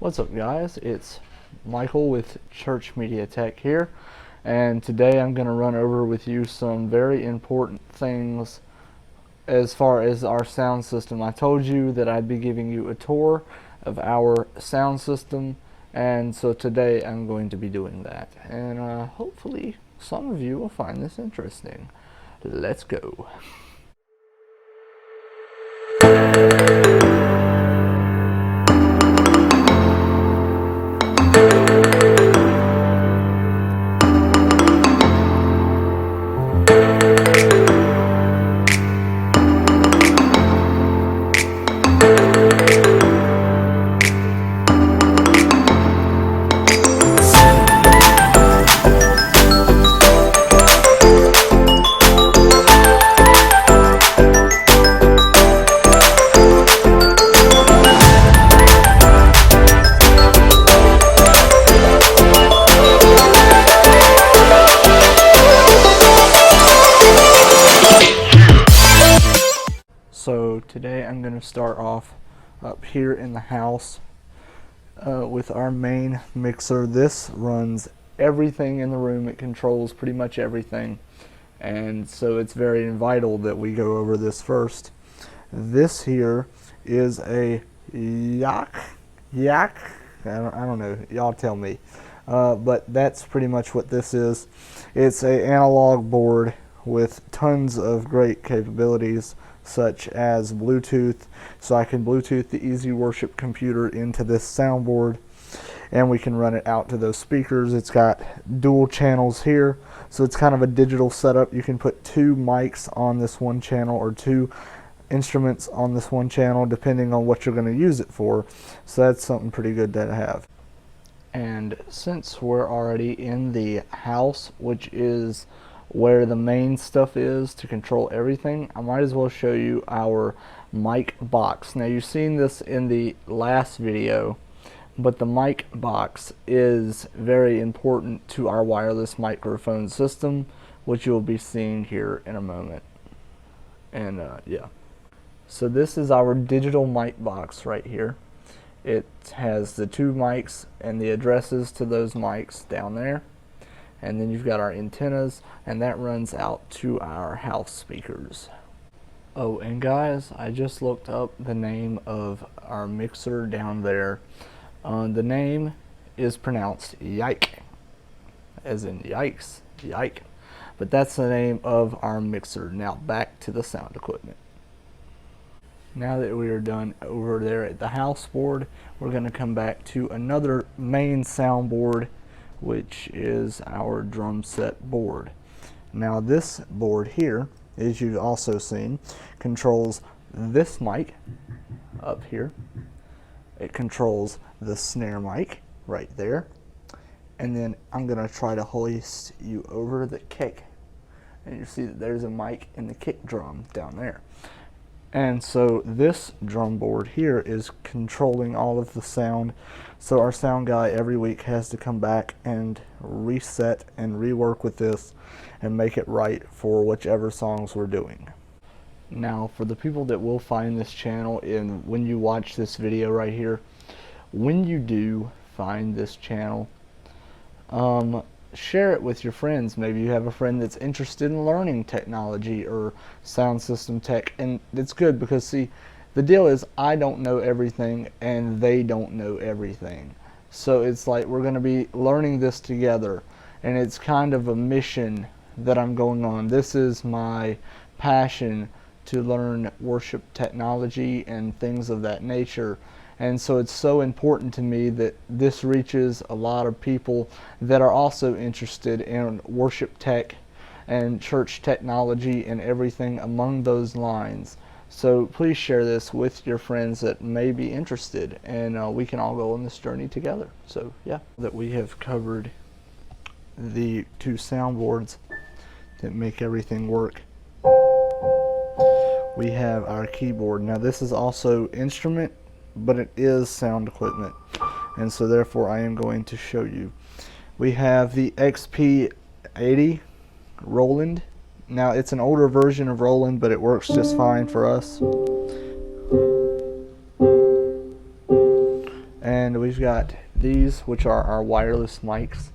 What's up, guys? It's Michael with Church Media Tech here, and today I'm going to run over with you some very important things as far as our sound system. I told you that I'd be giving you a tour of our sound system, and so today I'm going to be doing that, and hopefully some of you will find this interesting. Let's go. So today I'm going to start off up here in the house with our main mixer. This runs everything in the room. It controls pretty much everything, and so it's very vital that we go over this first. This here is a Yak. I don't know, y'all tell me, but that's pretty much what this is. It's an analog board with tons of great capabilities, such as Bluetooth, so I can Bluetooth the Easy Worship computer into this soundboard, and we can run it out to those speakers. It's got dual channels here, so it's kind of a digital setup. You can put two mics on this one channel or two instruments on this one channel depending on what you're going to use it for, so that's something pretty good to have. And since we're already in the house, which is where the main stuff is to control everything, I might as well show you our mic box. Now, you've seen this in the last video, but the mic box is very important to our wireless microphone system, which you'll be seeing here in a moment. And yeah, so this is our digital mic box right here. It has the two mics and the addresses to those mics down there, and then you've got our antennas, and that runs out to our house speakers. Oh, and guys, I just looked up the name of our mixer down there. The name is pronounced Yike, as in yikes, yike, but that's the name of our mixer. Now back to the sound equipment. Now that we are done over there at the house board, we're going to come back to another main soundboard, which is our drum set board. Now this board here, as you've also seen, controls this mic up here. It controls the snare mic right there. And then I'm going to try to hoist you over the kick. And you see that there's a mic in the kick drum down there. And so this drum board here is controlling all of the sound. So our sound guy every week has to come back and reset and rework with this and make it right for whichever songs we're doing. Now, for the people that will find this channel, and when you watch this video right here, when you do find this channel, share it with your friends. Maybe you have a friend that's interested in learning technology or sound system tech, and it's good because, see, the deal is I don't know everything and they don't know everything. So it's like we're going to be learning this together, and it's kind of a mission that I'm going on. This is my passion, to learn worship technology and things of that nature. And so it's so important to me that this reaches a lot of people that are also interested in worship tech and church technology and everything among those lines. So please share this with your friends that may be interested, and we can all go on this journey together. So yeah, that we have covered the two soundboards that make everything work. We have our keyboard. Now this is also instrument, but it is sound equipment, and so therefore I am going to show you. We have the XP80 Roland. Now it's an older version of Roland, but it works just fine for us. And we've got these, which are our wireless mics.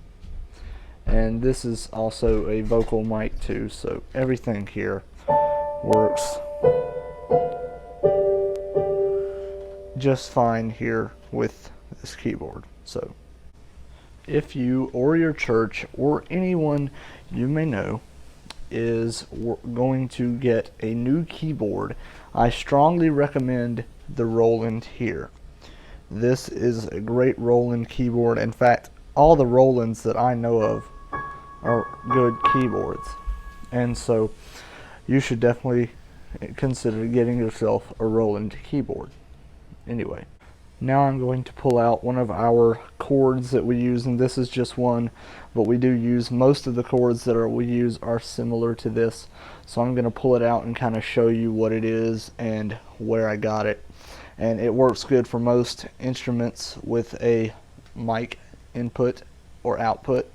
And this is also a vocal mic too, so everything here works just fine here with this keyboard. So if you or your church or anyone you may know is going to get a new keyboard, I strongly recommend the Roland here. This is a great Roland keyboard. In fact, all the Rolands that I know of are good keyboards, and so you should definitely consider getting yourself a Roland keyboard. Anyway, now I'm going to pull out one of our cords that we use, and this is just one, but we do use most of the cords that we use are similar to this, so I'm going to pull it out and kind of show you what it is and where I got it. And it works good for most instruments with a mic input or output,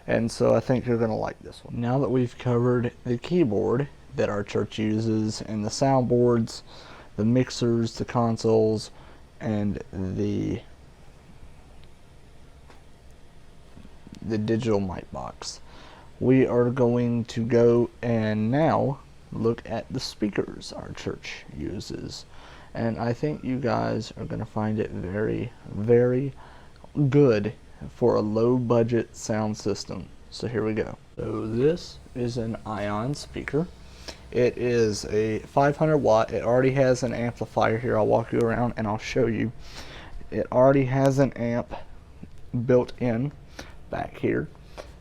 and so I think you're going to like this one. Now that we've covered the keyboard that our church uses and the soundboards, the mixers, the consoles, and the digital mic box, we are going to go and now look at the speakers our church uses. And I think you guys are going to find it very, very good for a low budget sound system. So here we go. So this is an Ion speaker. It is a 500 watt. It already has an amplifier here. I'll walk you around and I'll show you. It already has an amp built in back here.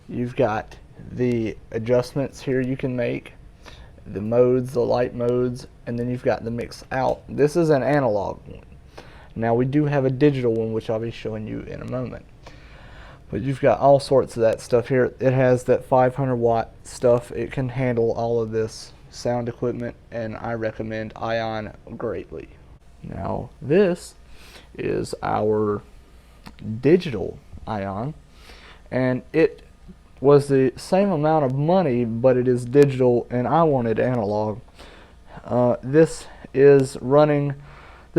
You've got the adjustments here you can make, the modes, the light modes, and then you've got the mix out. This is an analog one. Now we do have a digital one, which I'll be showing you in a moment. But you've got all sorts of that stuff here. It has that 500 watt stuff. It can handle all of this sound equipment, and I recommend Ion greatly. Now this is our digital Ion, and it was the same amount of money, but it is digital and I wanted analog. This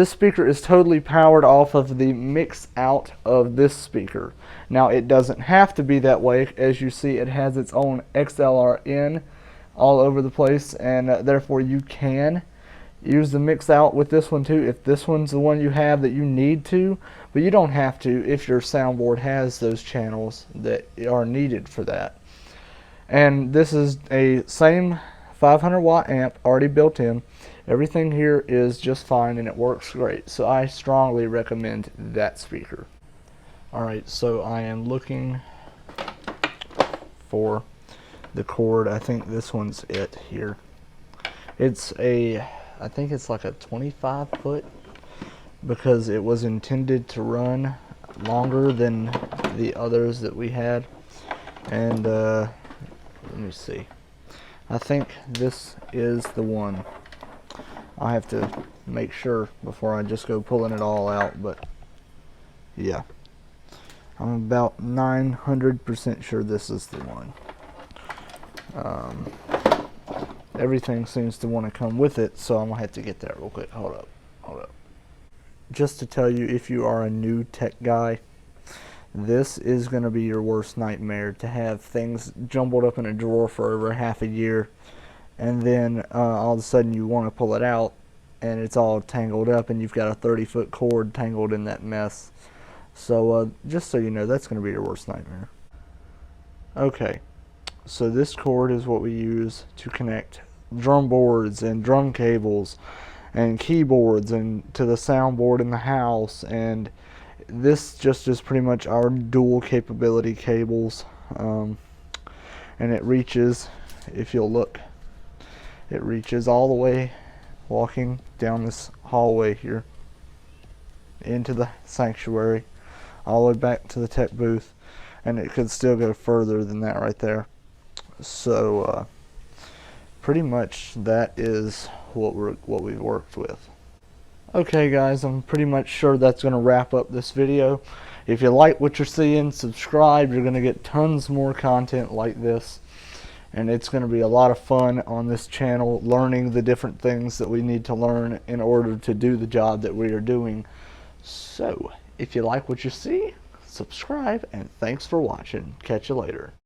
speaker is totally powered off of the mix out of this speaker. Now it doesn't have to be that way. As you see, it has its own XLR in all over the place, and therefore you can use the mix out with this one too if this one's the one you have that you need to, but you don't have to if your soundboard has those channels that are needed for that. And this is a same 500 watt amp already built in. Everything here is just fine and it works great, so I strongly recommend that speaker. Alright, so I am looking for the cord. I think this one's it here. I think it's like a 25 foot, because it was intended to run longer than the others that we had. And let me see, I think this is the one. I have to make sure before I just go pulling it all out, but yeah, I'm about 900% sure this is the one. Everything seems to want to come with it, so I'm gonna have to get that real quick. Hold up. Just to tell you, if you are a new tech guy, this is gonna be your worst nightmare, to have things jumbled up in a drawer for over half a year, and then all of a sudden you want to pull it out and it's all tangled up and you've got a 30-foot cord tangled in that mess. So just so you know, that's going to be your worst nightmare. Okay, so this cord is what we use to connect drum boards and drum cables and keyboards and to the soundboard in the house, and this just is pretty much our dual capability cables, and it reaches, if you'll look, it reaches all the way walking down this hallway here into the sanctuary, all the way back to the tech booth, and it could still go further than that right there. So pretty much that is what we've worked with. Okay guys, I'm pretty much sure that's going to wrap up this video. If you like what you're seeing, subscribe. You're going to get tons more content like this, and it's going to be a lot of fun on this channel, learning the different things that we need to learn in order to do the job that we are doing. So If you like what you see, subscribe, and thanks for watching. Catch you later.